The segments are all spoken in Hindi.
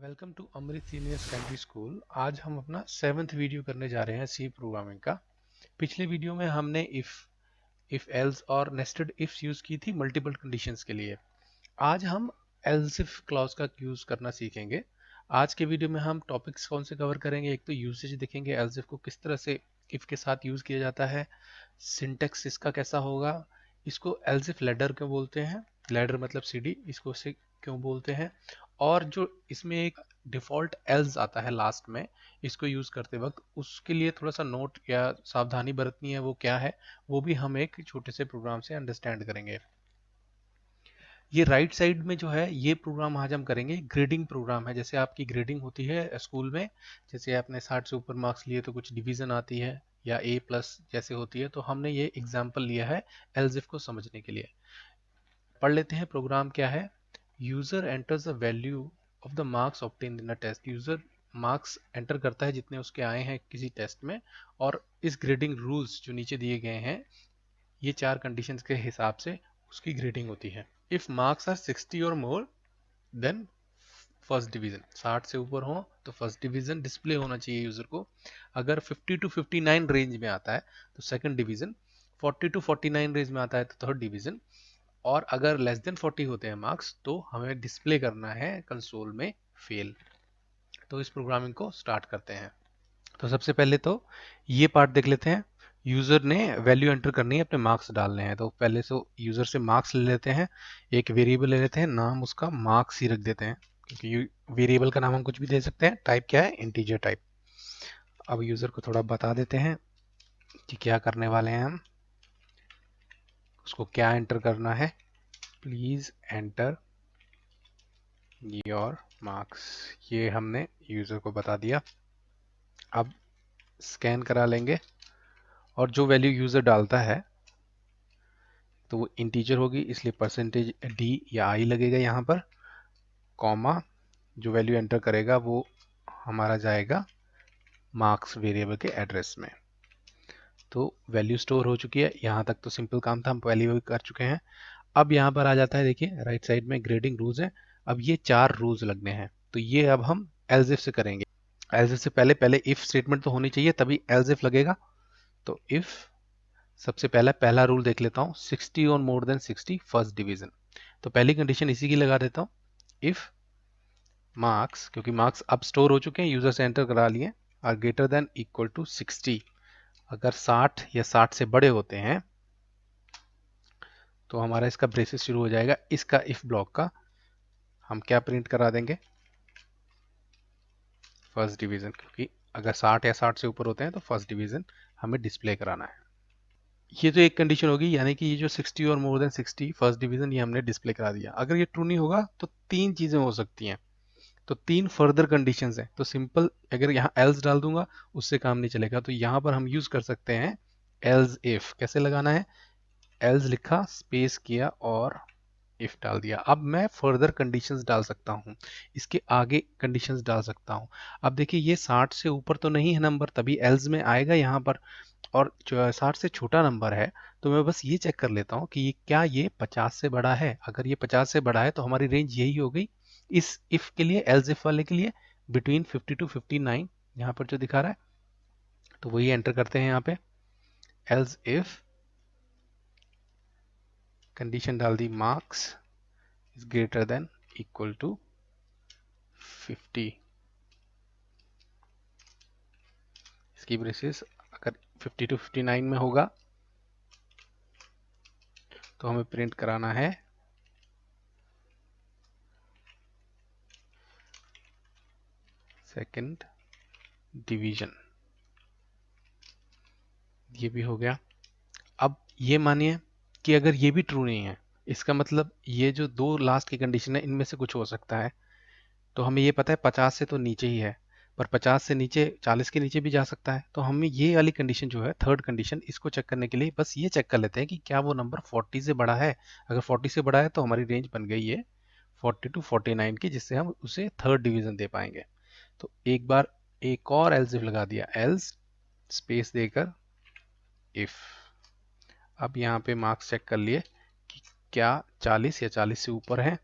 Welcome to Amrit senior secondary school. आज हम अपना 7th वीडियो करने जा रहे हैं सी प्रोग्रामिंग का। पिछले वीडियो में हमने इफ एल्स और नेस्टेड इफ्स यूज की थी मल्टीपल कंडीशंस के लिए। आज हम एल्स इफ क्लॉज का यूज करना सीखेंगे। आज के वीडियो में हम टॉपिक्स कौन से कवर करेंगे, एक तो यूसेज देखेंगे एल्स इफ को किस तरह से इफ के साथ यूज किया जाता है, सिंटेक्स इसका कैसा होगा, इसको एल्स इफ लैडर क्यों बोलते हैं, लैडर मतलब सीडी, इसको से क्यों बोलते हैं, और जो इसमें एक डिफॉल्ट एल्स आता है लास्ट में इसको यूज करते वक्त उसके लिए थोड़ा सा नोट या सावधानी बरतनी है, वो क्या है वो भी हम एक छोटे से प्रोग्राम से अंडरस्टैंड करेंगे। ये राइट साइड में जो है ये प्रोग्राम आज हम करेंगे ग्रेडिंग प्रोग्राम है। जैसे आपकी ग्रेडिंग होती है स्कूल में, जैसे आपने 60 से ऊपर मार्क्स लिए तो कुछ डिवीजन आती है या ए प्लस जैसे होती है, तो हमने ये एग्जाम्पल लिया है एल्सिफ को समझने के लिए। पढ़ लेते हैं प्रोग्राम क्या है। User enters the value of the marks obtained in a test. User marks enter करता है जितने उसके आए हैं किसी टेस्ट में, और इस ग्रेडिंग रूल्स जो नीचे दिए गए हैं ये चार कंडीशंस के हिसाब से उसकी ग्रेडिंग होती है। इफ मार्क्स आर 60 और मोर देन फर्स्ट डिवीजन, 60 से ऊपर हो तो फर्स्ट डिवीजन डिस्प्ले होना चाहिए यूजर को। अगर 50 टू 59 रेंज में आता है तो सेकंड डिवीजन, 40 टू 49 रेंज में आता है तो थर्ड डिवीजन, और अगर लेस देन 40 होते हैं मार्क्स तो हमें डिस्प्ले करना है कंसोल में फेल। तो इस प्रोग्रामिंग को स्टार्ट करते हैं। तो सबसे पहले तो ये पार्ट देख लेते हैं। यूजर ने वैल्यू एंटर करनी है, अपने मार्क्स डालने हैं, तो पहले से यूजर से मार्क्स ले लेते हैं, एक वेरिएबल ले लेते हैं, नाम उसका मार्क्स ही रख देते हैं क्योंकि वेरिएबल का नाम हम कुछ भी दे सकते हैं। टाइप क्या है, इंटीजर टाइप। अब यूजर को थोड़ा बता देते हैं कि क्या करने वाले हैं हम, उसको क्या एंटर करना है। प्लीज एंटर योर मार्क्स, ये हमने यूजर को बता दिया। अब स्कैन करा लेंगे और जो वैल्यू यूजर डालता है तो वो इंटीजर होगी, इसलिए परसेंटेज डी या आई लगेगा यहाँ पर, कॉमा जो वैल्यू एंटर करेगा वो हमारा जाएगा मार्क्स वेरिएबल के एड्रेस में। तो वैल्यू स्टोर हो चुकी है, यहाँ तक तो सिंपल काम था, हम पहले भी कर चुके हैं। अब यहाँ पर आ जाता है, देखिए राइट साइड में ग्रेडिंग रूल्स है। अब ये चार रूल्स लगने हैं, तो ये अब हम एल्स इफ से करेंगे। एल्स इफ से पहले पहले इफ स्टेटमेंट तो होनी चाहिए तभी एल्स इफ लगेगा। तो इफ सबसे पहला रूल देख लेता हूँ, 60 और मोर देन 60 फर्स्ट डिवीजन। तो पहली कंडीशन इसी की लगा देता हूँ, इफ मार्क्स, क्योंकि मार्क्स अब स्टोर हो चुके हैं, यूजर से एंटर करा लिए, are greater than equal to 60। अगर 60 या 60 से बड़े होते हैं तो हमारा इसका ब्रेसेस शुरू हो जाएगा। इसका इफ ब्लॉक का हम क्या प्रिंट करा देंगे, फर्स्ट डिवीजन, क्योंकि अगर 60 या 60 से ऊपर होते हैं तो फर्स्ट डिवीजन हमें डिस्प्ले कराना है। ये तो एक कंडीशन होगी, यानी कि ये जो 60 और मोर देन 60 फर्स्ट डिवीजन ये हमने डिस्प्ले करा दिया। अगर ये ट्रू नहीं होगा तो तीन चीजें हो सकती हैं, तो तीन फर्दर कंडीशंस हैं। तो सिंपल अगर यहाँ एल्स डाल दूंगा उससे काम नहीं चलेगा, तो यहाँ पर हम यूज कर सकते हैं एल्स इफ। कैसे लगाना है, एल्स लिखा, स्पेस किया और इफ डाल दिया। अब मैं फर्दर कंडीशंस डाल सकता हूँ, इसके आगे कंडीशंस डाल सकता हूँ। अब देखिए ये 60 से ऊपर तो नहीं है नंबर, तभी एल्स में आएगा यहाँ पर, और 60 से छोटा नंबर है तो मैं बस ये चेक कर लेता हूँ कि क्या ये 50 से बड़ा है। अगर ये 50 से बड़ा है तो हमारी रेंज यही हो गई इस इफ के लिए, एल्स इफ वाले के लिए, बिटवीन 50 टू 59 यहाँ पर जो दिखा रहा है, तो वही एंटर करते हैं यहाँ पे। एल्स इफ कंडीशन डाल दी, marks is greater than equal to 50। इसकी ब्रेसेस अगर 50 टू 59 में होगा तो हमें प्रिंट कराना है सेकंड डिवीजन। ये भी हो गया। अब ये मानिए कि अगर ये भी ट्रू नहीं है, इसका मतलब ये जो दो लास्ट की कंडीशन है इनमें से कुछ हो सकता है। तो हमें ये पता है 50 से तो नीचे ही है, पर 50 से नीचे 40 के नीचे भी जा सकता है। तो हमें ये वाली कंडीशन जो है थर्ड कंडीशन, इसको चेक करने के लिए बस ये चेक कर लेते हैं कि क्या वो नंबर 40 से बड़ा है। अगर 40 से बड़ा है तो हमारी रेंज बन गई है 40 टू 49 की, जिससे हम उसे थर्ड डिवीजन दे पाएंगे। तो एक बार एक और एल्स इफ लगा दिया, एल्स स्पेस देकर इफ। अब यहाँ पे मार्क्स चेक कर लिए कि क्या 40 या 40 से ऊपर है।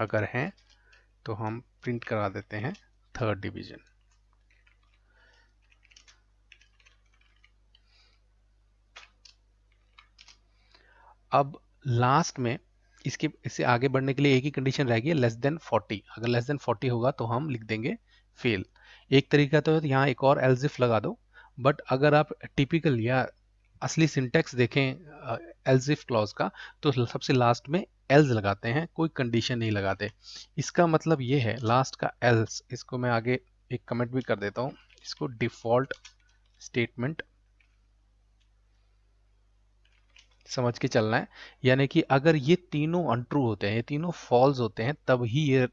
अगर हैं तो हम प्रिंट करा देते हैं थर्ड डिवीजन। अब लास्ट में इससे आगे बढ़ने के लिए एक ही कंडीशन रहेगी, लेस देन 40। अगर लेस देन 40 होगा तो हम लिख देंगे फेल। एक तरीका तो यहाँ एक और एल्स इफ लगा दो, बट अगर आप टिपिकल या असली सिंटेक्स देखें एल्स इफ क्लॉज का, तो सबसे लास्ट में एल्स लगाते हैं, कोई कंडीशन नहीं लगाते। इसका मतलब ये है लास्ट का एल्स, इसको मैं आगे एक कमेंट भी कर देता हूँ, इसको डिफॉल्ट स्टेटमेंट समझ के चलना है। यानी कि अगर ये तीनों अनट्रू होते हैं, ये तीनों फॉल्स होते हैं, तब ही ये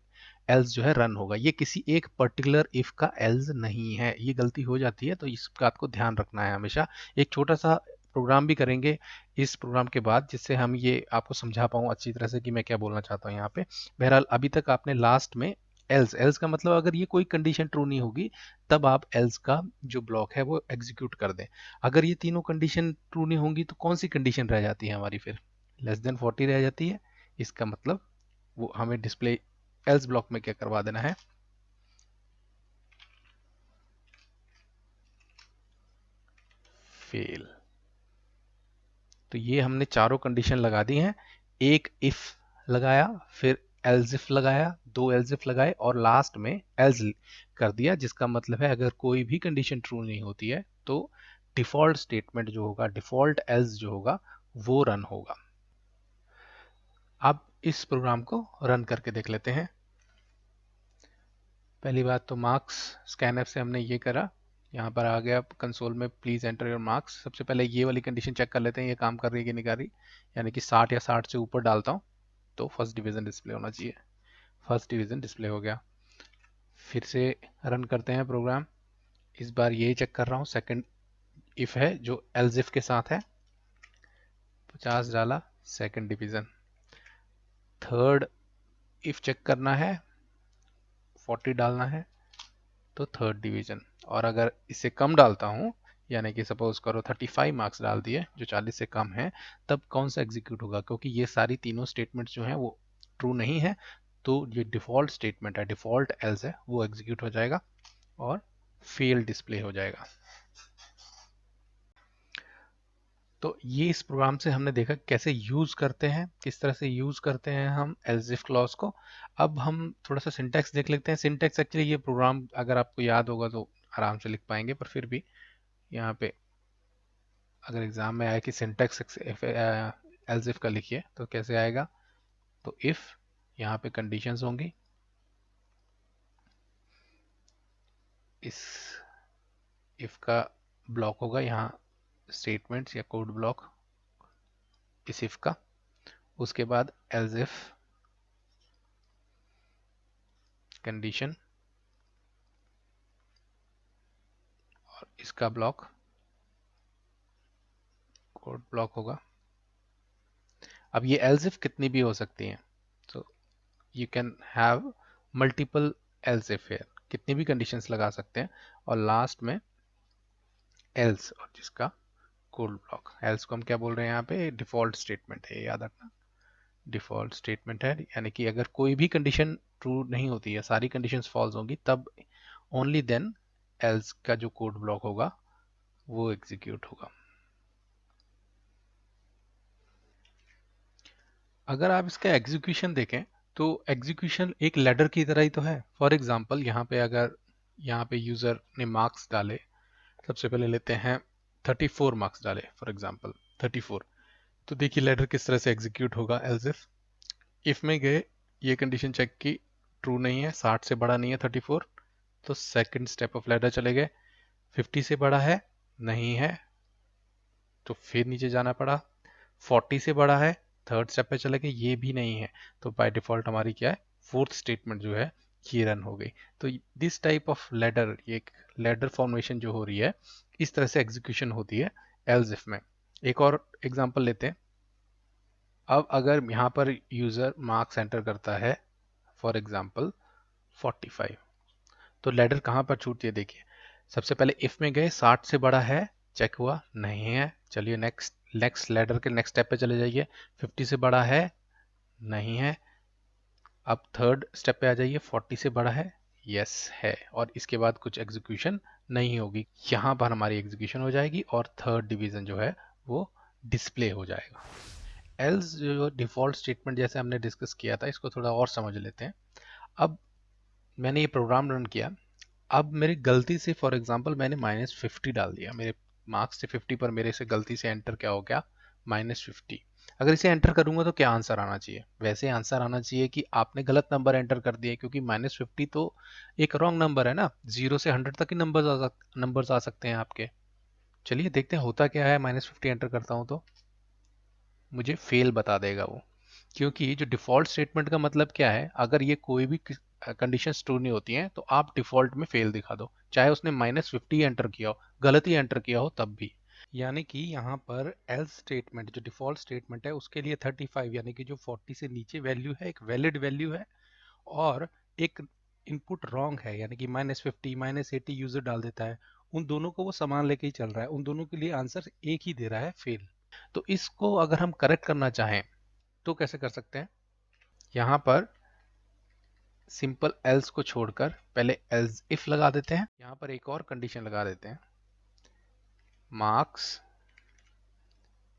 एल्स जो है रन होगा। ये किसी एक पर्टिकुलर इफ का एल्स नहीं है, ये गलती हो जाती है, तो इस बात को ध्यान रखना है हमेशा। एक छोटा सा प्रोग्राम भी करेंगे इस प्रोग्राम के बाद, जिससे हम ये आपको समझा पाऊँ अच्छी तरह से कि मैं क्या बोलना चाहता हूँ यहाँ पे। बहरहाल अभी तक आपने लास्ट में एल्स, एल्स का मतलब अगर ये कोई कंडीशन ट्रू नहीं होगी तब आप एल्स का जो ब्लॉक है वो एग्जीक्यूट कर दें। अगर ये तीनों कंडीशन ट्रू नहीं होंगी तो कौन सी कंडीशन रह जाती है हमारी, फिर लेस देन 40 रह जाती है। इसका मतलब वो हमें डिस्प्ले एल्स ब्लॉक में क्या करवा देना है, फेल। तो ये हमने चारों कंडीशन लगा दी हैं। एक इफ लगाया, फिर एल्स इफ लगाया, दो एल्स इफ लगाए और लास्ट में एल्स कर दिया, जिसका मतलब है अगर कोई भी कंडीशन ट्रू नहीं होती है तो डिफॉल्ट स्टेटमेंट जो होगा, डिफॉल्ट एल्स जो होगा वो रन होगा। अब इस प्रोग्राम को रन करके देख लेते हैं। पहली बात तो मार्क्स स्कैनफ से हमने ये करा, यहाँ पर आ गया कंसोल में प्लीज एंटर योर मार्क्स। सबसे पहले ये वाली कंडीशन चेक कर लेते हैं ये काम कर रही है कि नहीं कर रही। यानी कि 60 या 60 से ऊपर डालता हूँ तो फर्स्ट डिवीजन डिस्प्ले होना चाहिए। फर्स्ट डिवीजन डिस्प्ले हो गया। फिर से रन करते हैं प्रोग्राम। इस बार यही चेक कर रहा हूँ, सेकंड इफ है जो एल्स इफ के साथ है। 50 डाला, second division. Third if check करना है, 40 डालना है तो थर्ड डिवीजन। और अगर इससे कम डालता हूँ, यानी कि सपोज करो 35 मार्क्स डाल दिए जो 40 से कम है, तब कौन सा एग्जीक्यूट होगा? क्योंकि ये सारी तीनों स्टेटमेंट्स जो हैं वो ट्रू नहीं है, तो ये डिफॉल्ट स्टेटमेंट है, डिफॉल्ट एल्स है, वो एग्जीक्यूट हो जाएगा और फेल डिस्प्ले हो जाएगा। तो ये इस प्रोग्राम से हमने देखा कैसे यूज करते हैं, किस तरह से यूज करते हैं हम एल्स इफ क्लॉज को। अब हम थोड़ा सा सिंटैक्स देख लेते हैं। सिंटैक्स एक्चुअली ये प्रोग्राम अगर आपको याद होगा तो आराम से लिख पाएंगे, पर फिर भी यहाँ पे अगर एग्जाम में आए कि सिंटैक्स एल्स इफ का लिखिए तो कैसे आएगा। तो इफ यहाँ पे कंडीशंस होंगी, इस इफ का ब्लॉक होगा यहाँ, स्टेटमेंट्स या कोड ब्लॉक इस इफ का। उसके बाद एल्स इफ कंडीशन और इसका ब्लॉक कोड ब्लॉक होगा। अब ये एल्स इफ कितनी भी हो सकती हैं, तो you can have multiple else if है, कितनी भी कंडीशंस लगा सकते हैं। और लास्ट में एल्स और जिसका कोड ब्लॉक। एल्स को हम क्या बोल रहे हैं यहाँ पे, डिफॉल्ट स्टेटमेंट है, याद रखना डिफॉल्ट स्टेटमेंट है। यानी कि अगर कोई भी कंडीशन ट्रू नहीं होती है, सारी कंडीशंस फॉल्स होंगी, तब ओनली देन एल्स का जो कोड ब्लॉक होगा वो एग्जीक्यूट होगा। अगर आप इसका एग्जीक्यूशन देखें तो एग्जीक्यूशन एक लैडर की तरह ही तो है। फॉर एग्जांपल यहाँ पे अगर यहाँ पे यूज़र ने मार्क्स डाले, सबसे पहले लेते हैं 34 मार्क्स डाले फॉर एग्जांपल 34, तो देखिए लैडर किस तरह से एग्जीक्यूट होगा। एल्स इफ में गए, ये कंडीशन चेक की, ट्रू नहीं है, 60 से बड़ा नहीं है 34, तो सेकंड स्टेप ऑफ लैडर चले गए। 50 से बड़ा है, नहीं है, तो फिर नीचे जाना पड़ा। 40 से बड़ा है, थर्ड स्टेप पे चले गए, ये भी नहीं है, तो बाय डिफॉल्ट हमारी क्या है, फोर्थ स्टेटमेंट जो है ये रन हो गई। तो दिस टाइप ऑफ लेडर, ये एक लेडर फॉर्मेशन जो हो रही है, इस तरह से एग्जीक्यूशन होती है एल्स इफ में। एक और एग्जांपल लेते हैं। अब अगर यहाँ पर यूजर मार्क्स एंटर करता है फॉर एग्जांपल 45, तो लेडर कहाँ पर छूटती है देखिए। सबसे पहले इफ में गए, 60 से बड़ा है, चेक हुआ, नहीं है, चलिए नेक्स्ट नेक्स्ट लेडर के नेक्स्ट स्टेप पे चले जाइए। 50 से बड़ा है, नहीं है। अब थर्ड स्टेप पे आ जाइए, 40 से बड़ा है, यस है, और इसके बाद कुछ एग्जीक्यूशन नहीं होगी, यहाँ पर हमारी एग्जीक्यूशन हो जाएगी और थर्ड डिवीजन जो है वो डिस्प्ले हो जाएगा। एल्स जो डिफॉल्ट स्टेटमेंट जैसे हमने डिस्कस किया था, इसको थोड़ा और समझ लेते हैं। अब मैंने ये प्रोग्राम रन किया, अब मेरी गलती से फॉर एग्जांपल मैंने -50 डाल दिया, मेरे मार्क्स से 50 पर मेरे से गलती से एंटर क्या हो गया, -50। अगर इसे एंटर करूंगा तो क्या आंसर आना चाहिए? वैसे आंसर आना चाहिए कि आपने गलत नंबर एंटर कर दिया, क्योंकि -50 तो एक रॉन्ग नंबर है ना, 0 से 100 तक ही नंबर्स आ सकते हैं आपके। चलिए देखते हैं होता क्या है, -50 एंटर करता हूं तो मुझे फेल बता देगा वो, क्योंकि जो डिफॉल्ट स्टेटमेंट का मतलब क्या है, अगर ये कोई भी कंडीशन ट्रू नहीं होती हैं तो आप डिफॉल्ट में फेल दिखा दो, चाहे उसने -50 एंटर किया हो, गलत ही एंटर किया हो तब भी। यानी कि यहाँ पर एल्स स्टेटमेंट जो डिफॉल्ट स्टेटमेंट है उसके लिए 35 यानी कि जो 40 से नीचे वैल्यू है एक वैलिड वैल्यू है, और एक इनपुट रॉन्ग है यानी कि -50 -80 यूजर डाल देता है, उन दोनों को वो समान लेके ही चल रहा है, उन दोनों के लिए आंसर एक ही दे रहा है, फेल। तो इसको अगर हम करेक्ट करना चाहें तो कैसे कर सकते हैं? यहाँ पर सिंपल एल्स को छोड़कर पहले एल्स इफ लगा देते हैं, यहाँ पर एक और कंडीशन लगा देते हैं, marks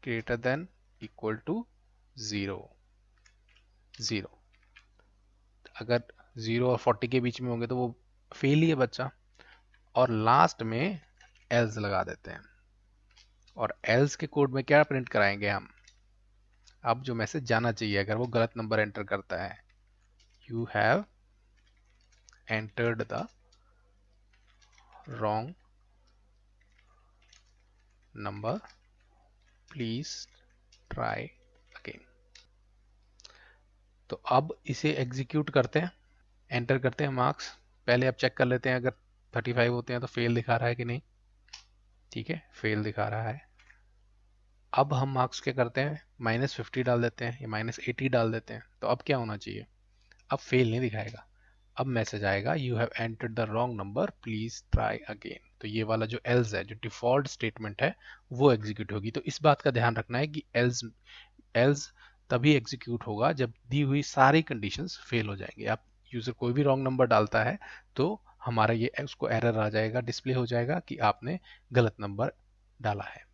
greater than equal to 0। अगर 0 और 40 के बीच में होंगे तो वो फेल ही है बच्चा, और लास्ट में एल्स लगा देते हैं, और एल्स के कोड में क्या प्रिंट कराएंगे हम? अब जो मैसेज जाना चाहिए अगर वो गलत नंबर एंटर करता है, you have entered the wrong number, please try again. तो अब इसे एग्जीक्यूट करते हैं, एंटर करते हैं मार्क्स, पहले अब चेक कर लेते हैं अगर 35 होते हैं तो फेल दिखा रहा है कि नहीं। ठीक है, फेल दिखा रहा है। अब हम मार्क्स क्या करते हैं, -50 डाल देते हैं या -80 डाल देते हैं, तो अब क्या होना चाहिए? अब फेल नहीं दिखाएगा, अब मैसेज आएगा you have entered the wrong number, please try again. तो ये वाला जो एल्स है, जो डिफॉल्ट स्टेटमेंट है, वो एग्जीक्यूट होगी। तो इस बात का ध्यान रखना है कि एल्स एल्स तभी एग्जीक्यूट होगा जब दी हुई सारी कंडीशंस फेल हो जाएंगे। आप यूजर कोई भी रॉन्ग नंबर डालता है तो हमारा ये उसको एरर आ जाएगा, डिस्प्ले हो जाएगा कि आपने गलत नंबर डाला है।